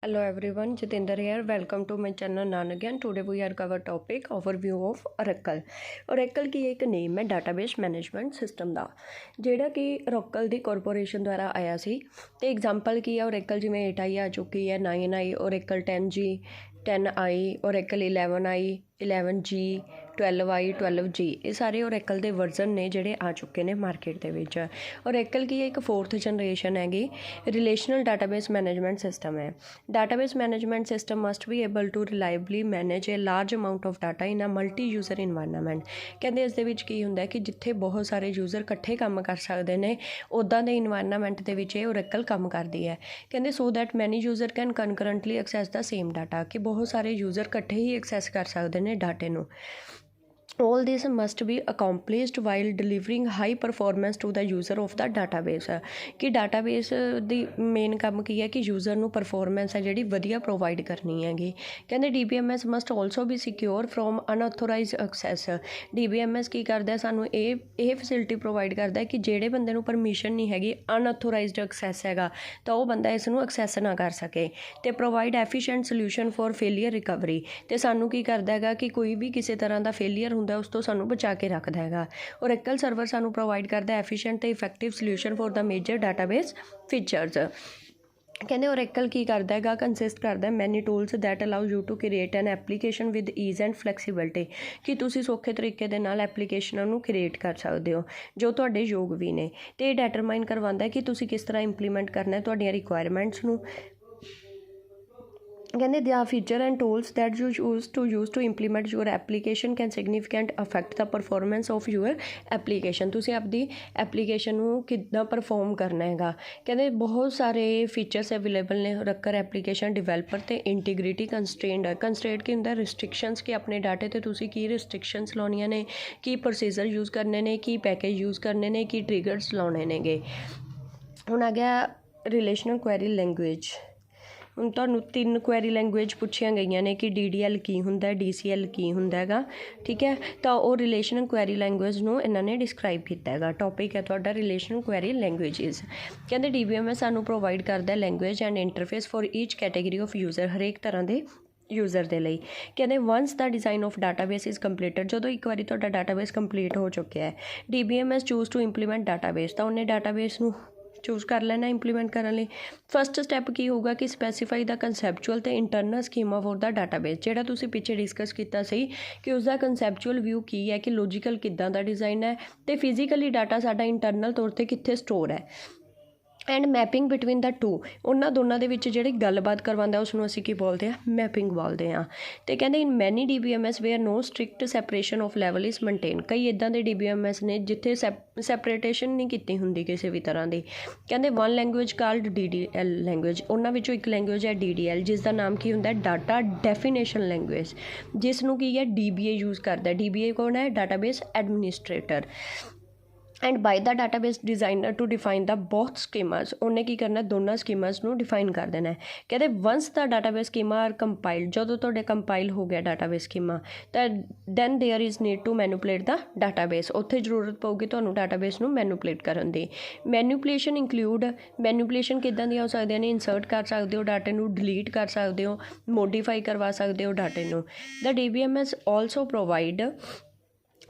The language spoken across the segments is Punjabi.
Hello everyone, Jitendra here. Welcome to my channel Nan again. Today we are cover topic overview of Oracle. Oracle की एक नेम है डाटाबेस मैनेजमेंट सिस्टम ਦਾ ਜਿਹੜਾ ਕਿ Oracle ਦੀ ਕਾਰਪੋਰੇਸ਼ਨ ਦੁਆਰਾ ਆਇਆ ਸੀ ਤੇ ਐਗਜ਼ਾਮਪਲ ਕੀ ਹੈ Oracle ਜਿਵੇਂ 8 ਆਈ ਆ ਚੁੱਕੀ ਹੈ 9 ਆਈ Oracle 10G 10 आई Oracle 11 आई 11G 12 आई 12G ये सारे Oracle ਦੇ ਵਰਜ਼ਨ ਨੇ ਜਿਹੜੇ ਆ ਚੁੱਕੇ ਨੇ ਮਾਰਕੀਟ ਦੇ ਵਿੱਚ। Oracle ਕੀ ਇੱਕ 4th ਜਨਰੇਸ਼ਨ ਹੈਗੀ ਰਿਲੇਸ਼ਨਲ ਡਾਟਾਬੇਸ ਮੈਨੇਜਮੈਂਟ ਸਿਸਟਮ ਹੈ। Database management system must be able to reliably manage a large amount of data in a multi user environment. ਕਹਿੰਦੇ ਇਸ ਦੇ ਵਿੱਚ ਕੀ ਹੁੰਦਾ ਕਿ ਜਿੱਥੇ ਬਹੁਤ ਸਾਰੇ ਯੂਜ਼ਰ ਇਕੱਠੇ ਕੰਮ ਕਰ ਸਕਦੇ ਨੇ ਉੱਦਾਂ ਦੇ ਇਨਵਾਇਰਨਮੈਂਟ ਦੇ ਵਿੱਚ ਇਹ Oracle ਕੰਮ ਕਰਦੀ ਹੈ। ਕਹਿੰਦੇ so that many user can concurrently access the same data ਕਿ ਬਹੁਤ ਸਾਰੇ ਯੂਜ਼ਰ ਇਕੱਠੇ ਹੀ ਐਕਸੈਸ ਕਰ ਸਕਦੇ ਨੇ ਡਾਟੇ ਨੂੰ। All this must be accomplished while delivering high performance to the user of the database कि database ਦੀ ਮੇਨ ਕੰਮ ਕੀ ਹੈ ਕਿ ਯੂਜ਼ਰ ਨੂੰ ਪਰਫੋਰਮੈਂਸ ਹੈ ਜਿਹੜੀ ਵਧੀਆ ਪ੍ਰੋਵਾਈਡ ਕਰਨੀ ਹੈਗੀ। ਕਹਿੰਦੇ DBMS must also be secure from unauthorized access। DBMS ਕੀ ਕਰਦਾ ਸਾਨੂੰ ਇਹ ਫੈਸਿਲਿਟੀ ਪ੍ਰੋਵਾਈਡ ਕਰਦਾ ਕਿ ਜਿਹੜੇ ਬੰਦੇ ਨੂੰ ਪਰਮਿਸ਼ਨ ਨਹੀਂ ਹੈਗੀ ਅਨਆਥੋਰਾਈਜ਼ਡ ਐਕਸੈਸ ਹੈਗਾ ਤਾਂ ਉਹ ਬੰਦਾ ਇਸ ਨੂੰ ਐਕਸੈਸ ਨਾ ਕਰ ਸਕੇ ਤੇ provide efficient solution for failure recovery ਤੇ ਸਾਨੂੰ ਕੀ ਕਰਦਾ ਹੈਗਾ ਕਿ ਕੋਈ ਵੀ ਕਿਸੇ ਤਰ੍ਹਾਂ ਦਾ ਫੇਲੀਅਰ ਹੁੰਦਾ ਉਸ ਤੋਂ ਸਾਨੂੰ ਬਚਾ ਕੇ ਰੱਖਦਾ ਹੈਗਾ। Oracle ਸਰਵਰ ਸਾਨੂੰ ਪ੍ਰੋਵਾਈਡ ਕਰਦਾ ਐਫੀਸ਼ੀਐਂਟ ਤੇ effective solution for the major database features. ਕਹਿੰਦੇ Oracle ਕੀ ਕਰਦਾ ਹੈਗਾ ਕੰਸਿਸਟ ਕਰਦਾ many tools that allow you to create an application with ease and flexibility ਕਿ ਤੁਸੀਂ ਸੌਖੇ ਤਰੀਕੇ ਦੇ ਨਾਲ ਐਪਲੀਕੇਸ਼ਨਾਂ ਨੂੰ ਕ੍ਰੀਏਟ ਕਰ ਸਕਦੇ ਹੋ ਜੋ ਤੁਹਾਡੇ ਯੋਗ ਵੀ ਨੇ ਤੇ ਇਹ ਡੈਟਰਮਾਈਨ ਕਰਵਾਉਂਦਾ ਕਿ ਤੁਸੀਂ ਕਿਸ ਤਰ੍ਹਾਂ ਇੰਪਲੀਮੈਂਟ ਕਰਨਾ ਤੁਹਾਡੀਆਂ ਰਿਕੁਆਇਰਮੈਂਟਸ ਨੂੰ। ਕਹਿੰਦੇ they are feature and tools that you use to implement your application can significant affect the performance of your application. ਤੁਸੀਂ ਆਪਦੀ ਐਪਲੀਕੇਸ਼ਨ ਨੂੰ ਕਿੱਦਾਂ ਪਰਫੋਰਮ ਕਰਨਾ ਹੈਗਾ। ਕਹਿੰਦੇ ਬਹੁਤ ਸਾਰੇ ਫੀਚਰਸ ਅਵੇਲੇਬਲ ਨੇ ਰੱਕਰ ਐਪਲੀਕੇਸ਼ਨ ਡਿਵੈਲਪਰ ਤੇ ਇੰਟੀਗ੍ਰਿਟੀ ਕੰਸਟ੍ਰੇਂਟ ਕੀ ਹੁੰਦਾ ਰਿਸਟ੍ਰਿਕਸ਼ਨਸ ਕਿ ਆਪਣੇ ਡਾਟੇ ਤੇ ਤੁਸੀਂ ਕੀ ਰਿਸਟ੍ਰਿਕਸ਼ਨਸ ਲਾਉਣੀਆਂ ਨੇ ਕੀ ਪ੍ਰੋਸੀਜਰ ਯੂਜ਼ ਕਰਨੇ ਨੇ ਕੀ ਪੈਕੇਜ ਯੂਜ਼ ਕਰਨੇ ਨੇ ਕੀ ਟ੍ਰਿਗਰਸ ਲਾਉਣੇ ਨੇਗੇ। ਹੁਣ ਆ ਗਿਆ ਰਿਲੇਸ਼ਨਲ ਕੁਐਰੀ ਲੈਂਗੁਏਜ। ਹੁਣ ਤੁਹਾਨੂੰ 3 ਕੁਐਰੀ ਲੈਂਗੁਏਜ ਪੁੱਛੀਆਂ ਗਈਆਂ ਨੇ ਕਿ DDL ਕੀ ਹੁੰਦਾ DCL ਕੀ ਹੁੰਦਾ ਹੈਗਾ ਠੀਕ ਹੈ ਤਾਂ ਉਹ ਰਿਲੇਸ਼ਨਲ ਕੁਐਰੀ ਲੈਂਗੁਏਜ ਨੂੰ ਇਹਨਾਂ ਨੇ ਡਿਸਕ੍ਰਾਈਬ ਕੀਤਾ ਹੈਗਾ। ਟੌਪਿਕ ਹੈ ਤੁਹਾਡਾ ਰਿਲੇਸ਼ਨਲ ਕੁਐਰੀ ਲੈਂਗੁਏਜਿਸ। ਕਹਿੰਦੇ DBMS ਸਾਨੂੰ ਪ੍ਰੋਵਾਈਡ ਕਰਦਾ language and interface for each category of user ਹਰੇਕ ਤਰ੍ਹਾਂ ਦੇ ਯੂਜ਼ਰ ਦੇ ਲਈ। ਕਹਿੰਦੇ once the design of database is completed ਜਦੋਂ ਇੱਕ ਵਾਰੀ ਤੁਹਾਡਾ ਡਾਟਾਬੇਸ ਕੰਪਲੀਟ ਹੋ ਚੁੱਕਿਆ ਹੈ DBMS choose to implement database ਤਾਂ ਉਹਨੇ ਡਾਟਾਬੇਸ ਨੂੰ ਚੂਜ਼ ਕਰ ਲੈਣਾ ਇੰਪਲੀਮੈਂਟ ਕਰਨ ਲਈ। ਫਸਟ ਸਟੈਪ ਕੀ ਹੋਊਗਾ ਕਿ ਸਪੈਸੀਫਾਈ ਦਾ ਕੰਸੈਪਚੁਅਲ ਤੇ internal schema for the database ਜਿਹੜਾ ਤੁਸੀਂ ਪਿੱਛੇ ਡਿਸਕਸ ਕੀਤਾ ਸੀ ਕਿ ਉਸਦਾ ਕੰਸੈਪਚੁਅਲ ਵਿਊ ਕੀ ਹੈ ਕਿ ਲੌਜੀਕਲ ਕਿੱਦਾਂ ਦਾ ਡਿਜ਼ਾਈਨ ਹੈ ਤੇ ਫਿਜ਼ੀਕਲੀ ਡਾਟਾ ਸਾਡਾ ਇੰਟਰਨਲ ਤੌਰ 'ਤੇ ਕਿੱਥੇ ਸਟੋਰ ਹੈ। And mapping between the two ਉਹਨਾਂ ਦੋਨਾਂ ਦੇ ਵਿੱਚ ਜਿਹੜੀ ਗੱਲਬਾਤ ਕਰਵਾਉਂਦਾ ਉਸ ਨੂੰ ਅਸੀਂ ਕੀ ਬੋਲਦੇ ਹਾਂ ਮੈਪਿੰਗ ਬੋਲਦੇ ਹਾਂ। ਅਤੇ ਕਹਿੰਦੇ in many DBMS where no strict separation of level is maintain ਕਈ ਇੱਦਾਂ ਦੇ DBMS ਨੇ ਜਿੱਥੇ ਸੈਪਰੇਟੇਸ਼ਨ ਨਹੀਂ ਕੀਤੀ ਹੁੰਦੀ ਕਿਸੇ ਵੀ ਤਰ੍ਹਾਂ ਦੀ। ਕਹਿੰਦੇ one language called DDL language ਉਹਨਾਂ ਵਿੱਚੋਂ ਇੱਕ ਲੈਂਗੁਏਜ ਹੈ DDL ਜਿਸ ਦਾ ਨਾਮ ਕੀ ਹੁੰਦਾ ਡਾਟਾ ਡੈਫੀਨੇਸ਼ਨ ਲੈਂਗੁਏਜ ਜਿਸ ਨੂੰ ਕੀ ਹੈ DBA ਯੂਜ਼ ਕਰਦਾ। DBA ਕੌਣ ਹੈ database administrator and by the database designer to define the both schemas ਉਹਨੇ ਕੀ ਕਰਨਾ ਦੋਨਾਂ ਸਕੀਮਾਸ ਨੂੰ ਡਿਫਾਈਨ ਕਰ ਦੇਣਾ। ਕਹਿੰਦੇ ਵੰਸ ਦਾ ਡਾਟਾਬੇਸ ਸਕੀਮਾ ਆਰ ਕੰਪਾਈਲਡ ਜਦੋਂ ਤੁਹਾਡੇ ਕੰਪਾਈਲ ਹੋ ਗਿਆ ਡਾਟਾਬੇਸ ਸਕੀਮਾ ਤਾਂ then there is need to manipulate the database ਉੱਥੇ ਜ਼ਰੂਰਤ ਪਊਗੀ ਤੁਹਾਨੂੰ ਡਾਟਾਬੇਸ ਨੂੰ ਮੈਨੂਪਲੇਟ ਕਰਨ ਦੀ। ਮੈਨੂਪਲੇਸ਼ਨ ਇੰਕਲੂਡ ਮੈਨੂਪਲੇਸ਼ਨ ਕਿੱਦਾਂ ਦੀਆਂ ਹੋ ਸਕਦੀਆਂ ਨੇ ਇਨਸਰਟ ਕਰ ਸਕਦੇ ਹੋ ਡਾਟੇ ਨੂੰ ਡਿਲੀਟ ਕਰ ਸਕਦੇ ਹੋ ਮੋਡੀਫਾਈ ਕਰਵਾ ਸਕਦੇ ਹੋ ਡਾਟੇ ਨੂੰ। ਦਾ DBMS also provide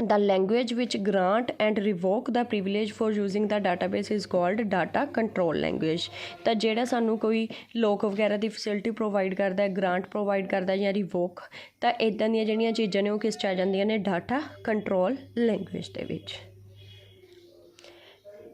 the language which grant and revoke the privilege for using the database is called data control language। ਤਾਂ ਜਿਹੜਾ ਸਾਨੂੰ ਕੋਈ ਲੋਕ ਵਗੈਰਾ ਦੀ ਫੈਸਿਲਿਟੀ ਪ੍ਰੋਵਾਈਡ ਕਰਦਾ ਗ੍ਰਾਂਟ ਪ੍ਰੋਵਾਈਡ ਕਰਦਾ ਜਾਂ ਰਿਵੋਕ ਤਾਂ ਇੱਦਾਂ ਦੀਆਂ ਜਿਹੜੀਆਂ ਚੀਜ਼ਾਂ ਨੇ ਉਹ ਕਿਸ 'ਚ ਆ ਜਾਂਦੀਆਂ ਨੇ ਡਾਟਾ ਕੰਟਰੋਲ ਲੈਂਗੁਏਜ ਦੇ ਵਿੱਚ।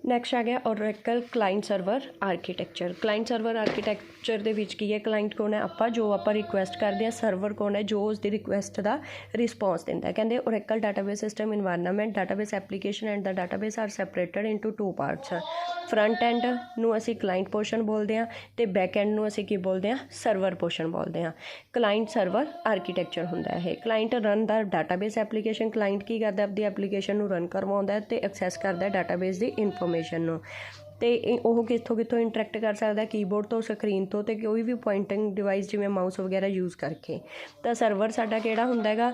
ਨੈਕਸਟ ਆ ਗਿਆ Oracle client server architecture. Client server architecture ਦੇ ਵਿੱਚ ਕੀ ਹੈ ਕਲਾਇੰਟ ਕੌਣ ਹੈ ਜੋ ਆਪਾਂ ਰਿਕੁਐਸਟ ਕਰਦੇ ਹਾਂ ਸਰਵਰ ਕੌਣ ਹੈ ਜੋ ਉਸ ਦੀ ਰਿਕੁਐਸਟ ਦਾ ਰਿਸਪੌਂਸ ਦਿੰਦਾ। ਕਹਿੰਦੇ Oracle database system environment database application and the database are separated into 2 parts. Front end ਨੂੰ ਅਸੀਂ ਕਲਾਇੰਟ ਪੋਰਸ਼ਨ ਬੋਲਦੇ ਹਾਂ ਅਤੇ ਬੈਕ ਐਂਡ ਨੂੰ ਅਸੀਂ ਕੀ ਬੋਲਦੇ ਹਾਂ ਸਰਵਰ ਪੋਰਸ਼ਨ ਬੋਲਦੇ ਹਾਂ। ਕਲਾਇੰਟ ਸਰਵਰ ਆਰਕੀਟੈਕਚਰ ਹੁੰਦਾ ਇਹ। ਕਲਾਇੰਟ ਰਨ ਦਾ ਡਾਟਾਬੇਸ ਐਪਲੀਕੇਸ਼ਨ ਕਲਾਇੰਟ ਕੀ ਕਰਦਾ ਆਪਦੀ ਐਪਲੀਕੇਸ਼ਨ ਨੂੰ ਰਨ ਕਰਵਾਉਂਦਾ ਅਤੇ ਐਕਸੈਸ ਕਰਦਾ ਡਾਟਾਬੇਸ ਦੀ ਇਨਫੋਰਮੇਸ਼ਨ ਨੂੰ ਅਤੇ ਉਹ ਕਿੱਥੋਂ ਇੰਟਰੈਕਟ ਕਰ ਸਕਦਾ ਕੀਬੋਰਡ ਤੋਂ ਸਕਰੀਨ ਤੋਂ ਅਤੇ ਕੋਈ ਵੀ ਪੁਆਇੰਟਿੰਗ ਡਿਵਾਈਸ ਜਿਵੇਂ ਮਾਊਸ ਵਗੈਰਾ ਯੂਜ਼ ਕਰਕੇ। ਤਾਂ ਸਰਵਰ ਸਾਡਾ ਕਿਹੜਾ ਹੁੰਦਾ ਹੈਗਾ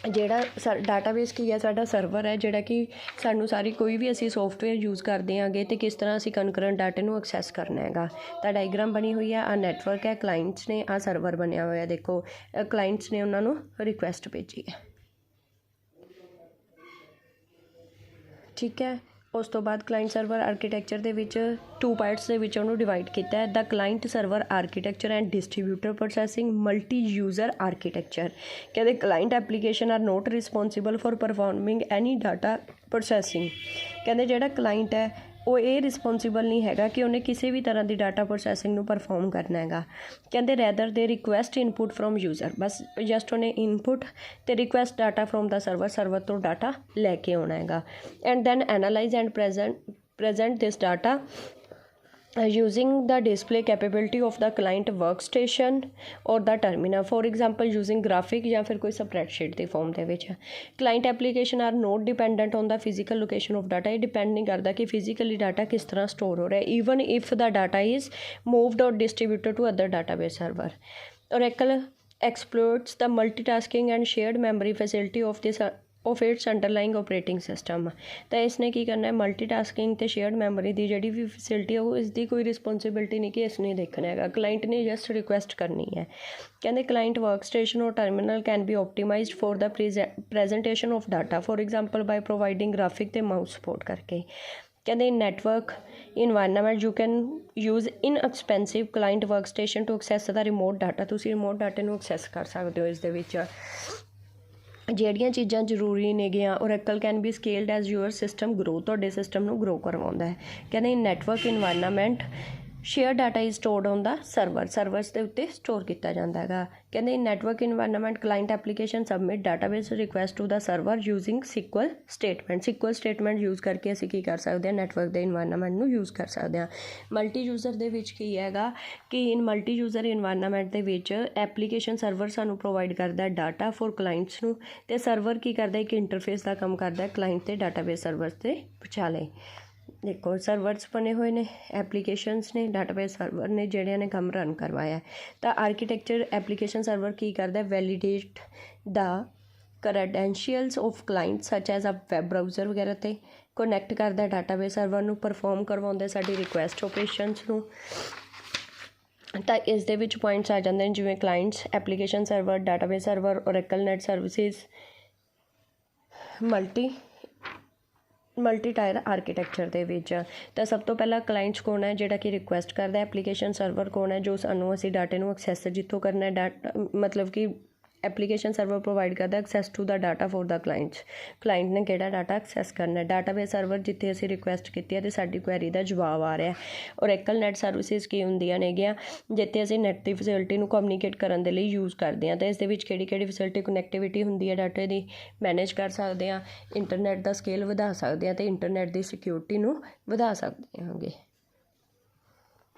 ਜਿਹੜਾ ਡਾਟਾਬੇਸ ਕੀ ਹੈ, ਸਾਡਾ ਸਰਵਰ ਹੈ ਜਿਹੜਾ ਕਿ ਸਾਨੂੰ ਸਾਰੀ ਕੋਈ ਵੀ ਅਸੀਂ ਸੋਫਟਵੇਅਰ ਯੂਜ਼ ਕਰਦੇ ਆਂਗੇ ਅਤੇ ਕਿਸ ਤਰ੍ਹਾਂ ਅਸੀਂ ਕਨਕਰੈਂਟ ਡਾਟੇ ਨੂੰ ਐਕਸੈਸ ਕਰਨਾ ਹੈਗਾ। ਤਾਂ ਡਾਇਗਰਾਮ ਬਣੀ ਹੋਈ ਹੈ, ਆਹ ਨੈਟਵਰਕ ਹੈ, ਕਲਾਇੰਟਸ ਨੇ, ਆਹ ਸਰਵਰ ਬਣਿਆ ਹੋਇਆ, ਦੇਖੋ ਕਲਾਇੰਟਸ ਨੇ ਉਹਨਾਂ ਨੂੰ ਰਿਕੁਐਸਟ ਭੇਜੀ ਹੈ, ਠੀਕ ਹੈ। ਉਸ ਤੋਂ ਬਾਅਦ ਕਲਾਇੰਟ ਸਰਵਰ ਆਰਕੀਟੈਕਚਰ ਦੇ ਵਿੱਚ 2 ਪਾਰਟਸ ਦੇ ਵਿੱਚ ਉਹਨੂੰ ਡਿਵਾਈਡ ਕੀਤਾ ਹੈ, the client server architecture and distributor processing multi user architecture. ਕਹਿੰਦੇ client application are not responsible for performing any data processing. ਕਹਿੰਦੇ ਜਿਹੜਾ ਕਲਾਇੰਟ ਹੈ ਉਹ ਇਹ ਰਿਸਪੋਂਸੀਬਲ ਨਹੀਂ ਹੈਗਾ ਕਿ ਉਹਨੇ ਕਿਸੇ ਵੀ ਤਰ੍ਹਾਂ ਦੀ ਡਾਟਾ ਪ੍ਰੋਸੈਸਿੰਗ ਨੂੰ ਪਰਫੋਰਮ ਕਰਨਾ ਹੈਗਾ। ਕਹਿੰਦੇ rather they request input from user, ਬਸ ਜਸਟ ਉਹਨੇ ਇਨਪੁਟ ਅਤੇ request data from the server ਤੋਂ ਡਾਟਾ ਲੈ ਕੇ ਆਉਣਾ ਹੈਗਾ। And then analyse and present this data using the display capability of the client workstation or the terminal, for example using graphic ਜਾਂ ਫਿਰ ਕੋਈ spreadsheet ਦੀ ਫੋਰਮ ਦੇ ਵਿੱਚ। client application are not dependent on the physical location of data, ਇਹ ਡਿਪੈਂਡ ਨਹੀਂ ਕਰਦਾ ਕਿ ਫਿਜ਼ੀਕਲੀ ਡਾਟਾ ਕਿਸ ਤਰ੍ਹਾਂ ਸਟੋਰ ਹੋ ਰਿਹਾ, even if the data is moved or distributed to other database server। Oracle exploits the multitasking and shared memory facility of its underlying operating system. ਤਾਂ ਇਸਨੇ ਕੀ ਕਰਨਾ ਹੈ, ਮਲਟੀਟਾਸਕਿੰਗ ਅਤੇ ਸ਼ੇਅਰਡ ਮੈਮਰੀ ਦੀ ਜਿਹੜੀ ਵੀ ਫੈਸਿਲਿਟੀ ਹੈ ਉਹ ਇਸਦੀ ਕੋਈ ਰਿਸਪੋਂਸੀਬਿਲਿਟੀ ਨਹੀਂ ਕਿ ਇਸ ਨੇ ਦੇਖਣਾ ਹੈਗਾ, ਕਲਾਇੰਟ ਨੇ ਜਸਟ ਰਿਕੁਐਸਟ ਕਰਨੀ ਹੈ। ਕਹਿੰਦੇ client work station or terminal can be optimized for the presentation of data, for example by providing graphic ਅਤੇ ਮਾਊਸ ਸਪੋਰਟ ਕਰਕੇ। ਕਹਿੰਦੇ network environment you can use inexpensive client work station to access the remote data, ਤੁਸੀਂ ਰਿਮੋਟ ਡਾਟੇ ਨੂੰ ਐਕਸੈਸ ਕਰ ਸਕਦੇ ਹੋ ਇਸ ਦੇ ਵਿੱਚ। ਜਿਹੜੀਆਂ ਚੀਜ਼ਾਂ ਜ਼ਰੂਰੀ ਨੇਗੀਆਂ Oracle can be scaled as your system grow, ਤੁਹਾਡੇ ਸਿਸਟਮ ਨੂੰ ਗਰੋ ਕਰਵਾਉਂਦਾ ਹੈ। ਕਹਿੰਦੇ network environment share data is stored on the servers ਦੇ ਉੱਤੇ ਸਟੋਰ ਕੀਤਾ ਜਾਂਦਾ ਹੈਗਾ। ਕਹਿੰਦੇ network environment client application submit database request to the server using SQL statement use ਕਰਕੇ ਅਸੀਂ ਕੀ ਕਰ ਸਕਦੇ ਹਾਂ, ਨੈਟਵਰਕ ਦੇ ਇਨਵਾਇਰਨਮੈਂਟ ਨੂੰ ਯੂਜ਼ ਕਰ ਸਕਦੇ ਹਾਂ। ਮਲਟੀ ਯੂਜ਼ਰ ਦੇ ਵਿੱਚ ਕੀ ਹੈਗਾ ਕਿ ਇਨ ਮਲਟੀ ਯੂਜ਼ਰ ਇਨਵਾਇਰਨਮੈਂਟ ਦੇ ਵਿੱਚ ਐਪਲੀਕੇਸ਼ਨ ਸਰਵਰ ਸਾਨੂੰ ਪ੍ਰੋਵਾਈਡ ਕਰਦਾ ਡਾਟਾ ਫॉर ਕਲਾਇੰਟਸ ਨੂੰ, ਅਤੇ ਸਰਵਰ ਕੀ ਕਰਦਾ ਇੱਕ ਇੰਟਰਫੇਸ ਦਾ ਕੰਮ ਕਰਦਾ ਕਲਾਇੰਟ ਅਤੇ ਡਾਟਾਬੇਸ ਸਰਵਰ ਦੇ ਵਿਚਾਲੇ। ਦੇਖੋ ਸਰਵਰਸ ਬਣੇ ਹੋਏ ਨੇ, ਐਪਲੀਕੇਸ਼ਨਸ ਨੇ, ਡਾਟਾਬੇਸ ਸਰਵਰ ਨੇ ਜਿਹੜਿਆਂ ਨੇ ਕੰਮ ਰਨ ਕਰਵਾਇਆ। ਤਾਂ ਆਰਕੀਟੈਕਚਰ ਐਪਲੀਕੇਸ਼ਨ ਸਰਵਰ ਕੀ ਕਰਦਾ, validate the credentials of client ਸੱਚ ਐਜ਼ ਅ ਵੈਬ ਬਰਾਊਜ਼ਰ ਵਗੈਰਾ 'ਤੇ ਕਨੈਕਟ ਕਰਦਾ ਡਾਟਾਬੇਸ ਸਰਵਰ ਨੂੰ, ਪਰਫੋਰਮ ਕਰਵਾਉਂਦਾ ਸਾਡੀ ਰਿਕੁਐਸਟ ਆਪਰੇਸ਼ਨਸ ਨੂੰ। ਤਾਂ ਇਸ ਦੇ ਵਿੱਚ ਪੁਆਇੰਟਸ ਆ ਜਾਂਦੇ ਨੇ ਜਿਵੇਂ clients, application server, database server, Oracle net services, multi tier architecture ਦੇ ਵਿੱਚ। ਤਾਂ ਸਭ ਤੋਂ ਪਹਿਲਾਂ ਕਲਾਇੰਟਸ ਕੌਣ ਹੈ, ਜਿਹੜਾ ਕਿ ਰਿਕੁਐਸਟ ਕਰਦਾ, ਐਪਲੀਕੇਸ਼ਨ ਸਰਵਰ ਕੌਣ ਹੈ, ਜੋ ਸਾਨੂੰ ਅਸੀਂ ਡਾਟੇ ਨੂੰ ਐਕਸੈਸ ਜਿੱਥੋਂ ਕਰਨਾ ਡਾਟਾ, ਮਤਲਬ ਕਿ ਐਪਲੀਕੇਸ਼ਨ ਸਰਵਰ ਪ੍ਰੋਵਾਈਡ ਕਰਦਾ access to the data for the client ਨੇ ਕਿਹੜਾ ਡਾਟਾ ਐਕਸੈਸ ਕਰਨਾ। ਡਾਟਾਬੇਸ ਸਰਵਰ ਜਿੱਥੇ ਅਸੀਂ ਰਿਕੁਐਸਟ ਕੀਤੀ ਹੈ ਅਤੇ ਸਾਡੀ ਕੁਐਰੀ ਦਾ ਜਵਾਬ ਆ ਰਿਹਾ। ਓਰੈਕਲ ਨੈਟ ਸਰਵਿਸਿਜ਼ ਕੀ ਹੁੰਦੀਆਂ ਨੇਗੀਆਂ, ਜਿੱਥੇ ਅਸੀਂ ਨੈੱਟ ਦੀ ਫੈਸਿਲਿਟੀ ਨੂੰ ਕਮਿਊਨੀਕੇਟ ਕਰਨ ਦੇ ਲਈ ਯੂਜ਼ ਕਰਦੇ ਹਾਂ। ਤਾਂ ਇਸ ਦੇ ਵਿੱਚ ਕਿਹੜੀ ਫੈਸਿਲਿਟੀ ਕਨੈਕਟੀਵਿਟੀ ਹੁੰਦੀ ਹੈ ਡਾਟੇ ਦੀ, ਮੈਨੇਜ ਕਰ ਸਕਦੇ ਹਾਂ, ਇੰਟਰਨੈਟ ਦਾ ਸਕੇਲ ਵਧਾ ਸਕਦੇ ਹਾਂ ਅਤੇ ਇੰਟਰਨੈਟ ਦੀ ਸਿਕਿਉਰਿਟੀ ਨੂੰ ਵਧਾ ਸਕਦੇ ਹਾਂਗੇ।